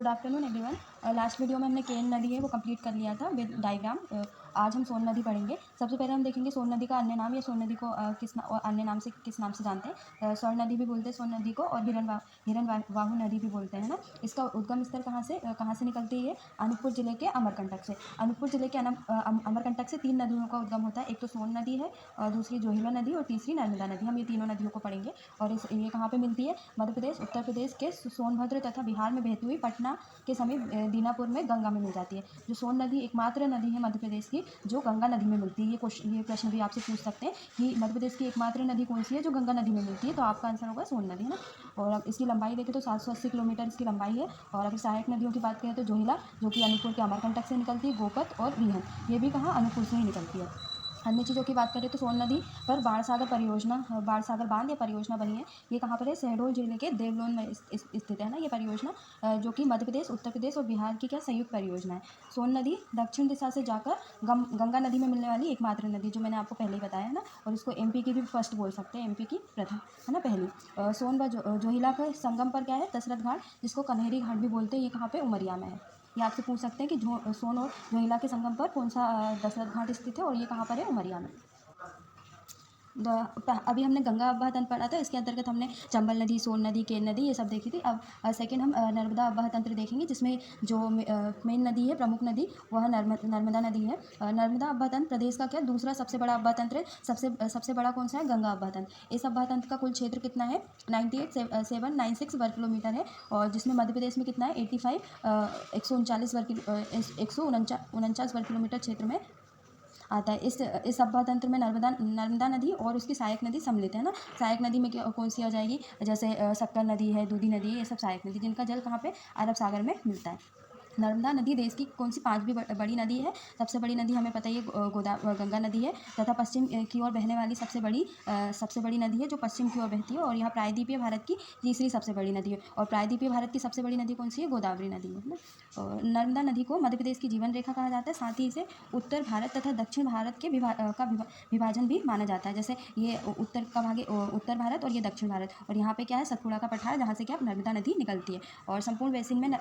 Good afternoon everyone. Last video में हमने केन नदी है वो कंप्लीट कर लिया था विद डायग्राम। आज हम सोन नदी पढ़ेंगे। सबसे पहले हम देखेंगे सोन नदी का अन्य नाम या सोन नदी को अन्य नाम से किस नाम से जानते हैं। स्वर्ण नदी भी बोलते हैं सोन नदी को, और हिरन वाहु नदी भी बोलते हैं ना। इसका उद्गम स्थल कहाँ से निकलती है? अनूपपुर जिले के अमरकंटक से। अनूपपुर जिले के अमरकंटक से 3 नदियों का उद्गम होता है। एक तो सोन नदी है, दूसरी जोहिला नदी और तीसरी नर्मदा नदी। हम ये तीनों नदियों को पढ़ेंगे। और ये कहाँ पे मिलती है? मध्य प्रदेश, उत्तर प्रदेश के सोनभद्र तथा बिहार में बहती हुई पटना के समीप दीनापुर में गंगा में मिल जाती है। जो सोन नदी एकमात्र नदी है मध्य प्रदेश की जो गंगा नदी में मिलती है। ये प्रश्न भी आपसे पूछ सकते हैं कि मध्य प्रदेश की एकमात्र नदी कौन सी है जो गंगा नदी में मिलती है, तो आपका आंसर होगा सोन नदी, है ना। और अब इसकी लंबाई देखें तो 780 किलोमीटर इसकी लंबाई है। और अगर सहायक नदियों की बात करें तो जोहिला, जो कि अनूपपुर के अमरकंटक से निकलती है, गोपत और बीहन, ये भी कहाँ? अनूपपुर से ही निकलती है। अन्य चीज़ों की बात करें तो सोन नदी पर बाण सागर बांध या परियोजना बनी है। ये कहाँ पर है? शहडोल जिले के देवलोन में स्थित है ना ये परियोजना, जो कि मध्य प्रदेश, उत्तर प्रदेश और बिहार की क्या संयुक्त परियोजना है। सोन नदी दक्षिण दिशा से जाकर गंगा नदी में मिलने वाली एकमात्र नदी, जो मैंने आपको पहले ही बताया है ना। और इसको एमपी की भी फर्स्ट बोल सकते हैं, एमपी की प्रथम, है ना, पहली। सोन व जोहिला के संगम पर क्या है? दशरथ घाट, जिसको कन्हेरी घाट भी बोलते हैं। ये कहाँ पे? उमरिया में है। ये आपसे पूछ सकते हैं कि सोन और जोहिला के संगम पर कौन सा दशरथ घाट स्थित है, और ये कहाँ पर है? उमरिया में। अभी हमने गंगा अववाह तंत्र पढ़ा था, इसके अंतर्गत हमने चंबल नदी, सोन नदी, केन नदी ये सब देखी थी। अब सेकेंड हम नर्मदा अववाह तंत्र देखेंगे, जिसमें जो मेन नदी है, प्रमुख नदी, वह नर्मदा नदी है। नर्मदा अववाह तंत्र प्रदेश का क्या दूसरा सबसे बड़ा अववाह तंत्र है। सबसे बड़ा कौन सा है? गंगा अववाह तंत्र। इस अववाह तंत्र का कुल क्षेत्र कितना है? 98,796 वर्ग किलोमीटर है। और जिसमें मध्य प्रदेश में कितना है? 149 वर्ग किलोमीटर क्षेत्र में आता है। इस अववाह तंत्र में नर्मदा नदी और उसकी सहायक नदी सम्मिलित है ना। सहायक नदी में कौन सी आ जाएगी? जैसे सक्कर नदी है, दूधी नदी है, ये सब सहायक नदी, जिनका जल कहाँ पे? अरब सागर में मिलता है। नर्मदा नदी देश की कौन सी 5वीं बड़ी नदी है? सबसे बड़ी नदी हमें पता ही है गंगा नदी है, तथा पश्चिम की ओर बहने वाली सबसे बड़ी नदी है जो पश्चिम की ओर बहती है। और यहाँ प्रायद्वीपीय भारत की तीसरी सबसे बड़ी नदी है। और प्रायद्वीपीय भारत की सबसे बड़ी नदी कौन सी है? गोदावरी नदी है ना। और नर्मदा नदी को मध्य प्रदेश की जीवन रेखा कहा जाता है। साथ ही इसे उत्तर भारत तथा दक्षिण भारत के विभाजन भी माना जाता है। जैसे ये उत्तर का भाग है उत्तर भारत, और ये दक्षिण भारत। और यहाँ पे क्या है? सतपुड़ा का पठार, जहाँ से क्या नर्मदा नदी निकलती है। और संपूर्ण बेसिन में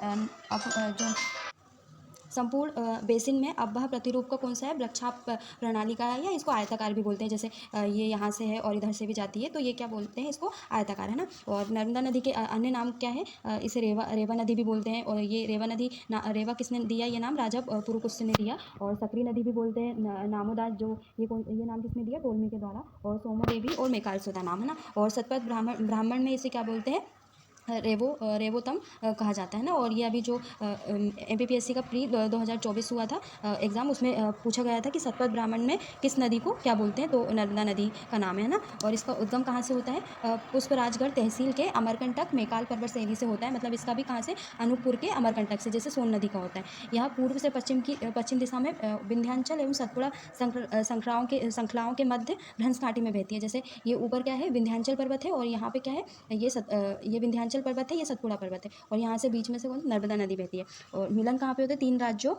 संपूर्ण बेसिन में अववाह प्रतिरूप का कौन सा है? वृक्षाप प्रणाली का है, या इसको आयताकार भी बोलते हैं। जैसे ये यहाँ से है और इधर से भी जाती है, तो ये क्या बोलते हैं? इसको आयताकार, है ना। और नर्मदा नदी के अन्य नाम क्या है? इसे रेवा नदी भी बोलते हैं। और ये रेवा नदी रेवा किसने दिया ये नाम? राजा पुरुकुश ने दिया। और सकरी नदी भी बोलते हैं। नामोदास, जो ये नाम किसने दिया? टोलमी के द्वारा। और सोमो देवी और मेकालसुदा नाम, है ना। और सतपथ ब्राह्मण में इसे क्या बोलते हैं? रेवोतम कहा जाता है ना। और ये अभी जो एमपीपीएससी का प्री 2024 हुआ था एग्ज़ाम, उसमें पूछा गया था कि सतपथ ब्राह्मण में किस नदी को क्या बोलते हैं, तो नर्मदा नदी का नाम है ना। और इसका उद्गम कहाँ से होता है? पुष्पराजगढ़ तहसील के अमरकंटक मेकाल पर्वत श्रेणी से होता है। मतलब इसका भी कहाँ से? अनूपपुर के अमरकंटक से, जैसे सोन नदी का होता है। यह पूर्व से पश्चिम दिशा में विंध्याचल एवं सतपुड़ा श्रृंखलाओं के मध्य भ्रंश घाटी में बहती है। जैसे ये ऊपर क्या है? विंध्याचल पर्वत है, और यहाँ पे क्या है? ये विंध्याचल पर्वत है, ये सतपुड़ा पर्वत है, और यहाँ से बीच में से कौन? नर्मदा नदी बहती है। और मिलन कहाँ पे होता है? 3 राज्यों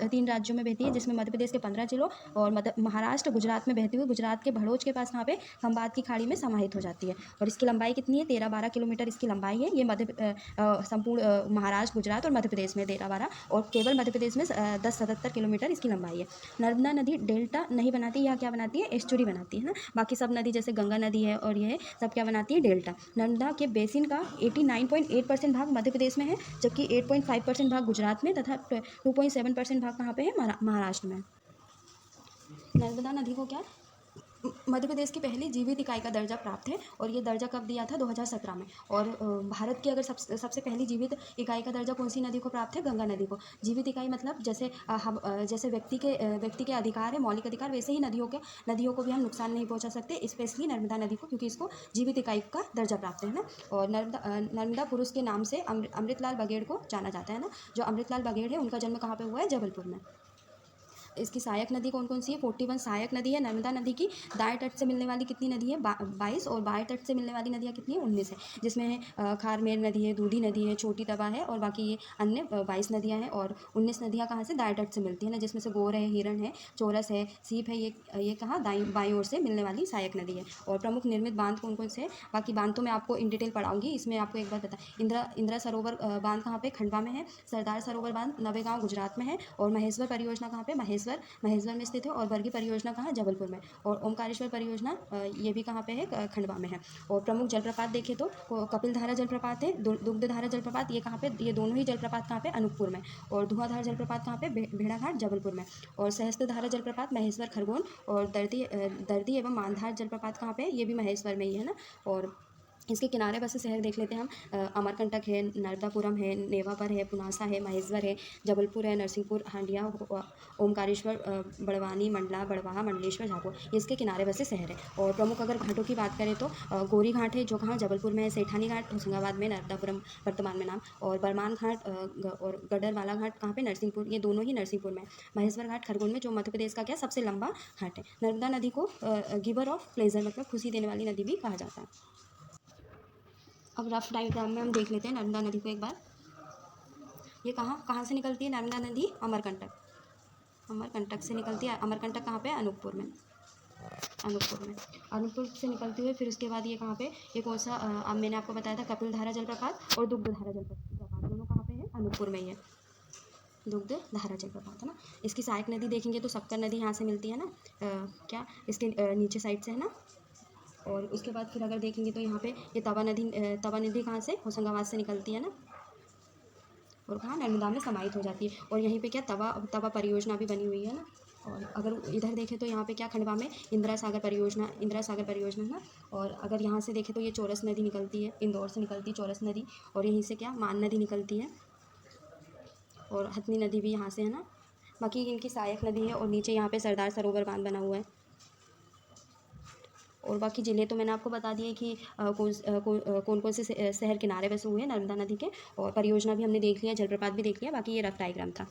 तीन राज्यों में बहती है, जिसमें मध्य प्रदेश के 15 जिलों और महाराष्ट्र, गुजरात में बहती हुई गुजरात के भड़ोच के पास कहाँ पे? खंबात की खाड़ी में समाहित हो जाती है। और इसकी लंबाई कितनी है? 13-12 किलोमीटर इसकी लंबाई है। ये संपूर्ण महाराष्ट्र, गुजरात और मध्य प्रदेश में 13-12, और केवल मध्य प्रदेश में 10-77 किलोमीटर इसकी लंबाई है। नर्मदा नदी डेल्टा नहीं बनाती, यह क्या बनाती है? एस्चुरी बनाती है ना। बाकी सब नदी जैसे गंगा नदी है और ये सब क्या बनाती है? डेल्टा। नर्मदा के बेसिन का 89.8% भाग मध्य प्रदेश में है, जबकि 8.5% भाग गुजरात में तथा 2.7% भाग कहाँ पे है? महाराष्ट्र में। नर्मदा नदी को क्या मध्य प्रदेश की पहली जीवित इकाई का दर्जा प्राप्त है। और ये दर्जा कब दिया था? 2017 में। और भारत की अगर सबसे पहली जीवित इकाई का दर्जा कौन सी नदी को प्राप्त है? गंगा नदी को। जीवित इकाई मतलब जैसे व्यक्ति के अधिकार है, मौलिक अधिकार, वैसे ही नदियों को भी हम नुकसान नहीं पहुंचा सकते, स्पेशली नर्मदा नदी को, क्योंकि इसको जीवित इकाई का दर्जा प्राप्त है ना। और नर्मदा पुरुष के नाम से अमृतलाल बघेल को जाना जाता है ना। जो अमृतलाल बघेल है उनका जन्म कहाँ पे हुआ है? जबलपुर में। इसकी सहायक नदी कौन कौन सी है? 41 सहायक नदी है नर्मदा नदी की। दाएं तट से मिलने वाली कितनी नदी है? 22। और बाएं तट से मिलने वाली नदियाँ कितनी है? 19 है, जिसमें है खारमेर नदी है, दूधी नदी है, छोटी तवा है, और बाकी ये अन्य 22 नदियाँ हैं। और 19 नदियाँ कहाँ से? दाएं तट से मिलती है ना, जिसमें से गोर है, हिरण है, चोरस है, सीप है, ये कहाँ? बाईं ओर से मिलने वाली सहायक नदी है। और प्रमुख निर्मित बांध कौन कौन से हैं? बाकी बांध तो मैं आपको इन डिटेल पढ़ाऊंगी, इसमें आपको एक बात बता, इंदिरा सरोवर बांध कहाँ पे? खंडवा में है। सरदार सरोवर बांध नवेगांव गुजरात में है। और महेश्वर परियोजना कहाँ पे? महेश्वर में स्थित है। और वर्गी परियोजना कहाँ? जबलपुर में। और ओमकारेश्वर परियोजना ये भी कहाँ पे है? खंडवा में है। और प्रमुख जलप्रपात देखें तो कपिलधारा जलप्रपात है, दुग्धधारा जलप्रपात, ये कहाँ पे? ये दोनों ही जलप्रपात कहाँ पे? अनूपपुर में। और धुआंधार जलप्रपात कहाँ पे? भेड़ाघाट जबलपुर में। और सहस्त्रधारा जलप्रपात महेश्वर खरगोन। और दर्दी एवं मानधार जलप्रपात कहाँ पे? ये भी महेश्वर में ही है ना। और इसके किनारे बसे शहर देख लेते हैं हम। अमरकंटक है, नर्मदापुरम है, नेवापर है, पुनासा है, महेश्वर है, जबलपुर है, नरसिंहपुर, हांडिया, ओमकारेश्वर, बड़वानी, मंडला, बड़वाहा, मंडलेश्वर, झाबुआ, ये इसके किनारे बसे शहर है। और प्रमुख अगर घाटों की बात करें तो गोरी घाट है, जो कहाँ? जबलपुर में है। सेठानी घाट होशंगाबाद में, नर्मदापुरम वर्तमान में नाम। और बरमान घाट और गडरवाला घाट कहाँ पे? नरसिंहपुर, ये दोनों ही नरसिंहपुर में। महेश्वर घाट खरगोन में, जो मध्य प्रदेश का क्या सबसे लंबा घाट है। नर्मदा नदी को गिवर ऑफ प्लेजर मतलब खुशी देने वाली नदी भी कहा जाता है। अब रफ डायग्राम में हम देख लेते हैं नर्मदा नदी को एक बार। ये कहाँ से निकलती है नर्मदा नदी? अमरकंटक से निकलती है। अमरकंटक कहाँ पे? अनूपपुर में। अनूपपुर से निकलती हुई फिर उसके बाद ये कहाँ पे? ये कौन सा? अब मैंने आपको बताया था कपिलधारा जलप्रपात और दुग्धधारा जलप्रपात, दोनों कहाँ पे है? अनूपपुर में ही है। दुग्धधारा जलप्रपात है ना। इसकी सहायक नदी देखेंगे तो शक्कर नदी यहाँ से मिलती है ना, क्या इसके नीचे साइड से है ना। और उसके बाद फिर अगर देखेंगे तो यहाँ पे ये तवा नदी कहाँ से? होशंगाबाद से निकलती है ना, और कहाँ? नर्मदा में समाहित हो जाती है। और यहीं पे क्या तवा परियोजना भी बनी हुई है ना। और अगर इधर देखें तो यहाँ पे क्या? खंडवा में इंदिरा सागर परियोजना है ना। और अगर यहाँ से देखें तो ये चोरस नदी निकलती है, इंदौर से निकलती है चोरस नदी। और यहीं से क्या? मान नदी निकलती है। और हथनी नदी भी यहाँ से है ना। बाकी इनकी सहायक नदी है। और नीचे यहाँ पे सरदार सरोवर बांध बना हुआ है। और बाकी ज़िले तो मैंने आपको बता दिए कि कौन कौन से शहर किनारे बसे हुए हैं नर्मदा नदी के। और परियोजना भी हमने देख लिया, जलप्रपात भी देख लिया। बाकी ये रफ डायग्राम था।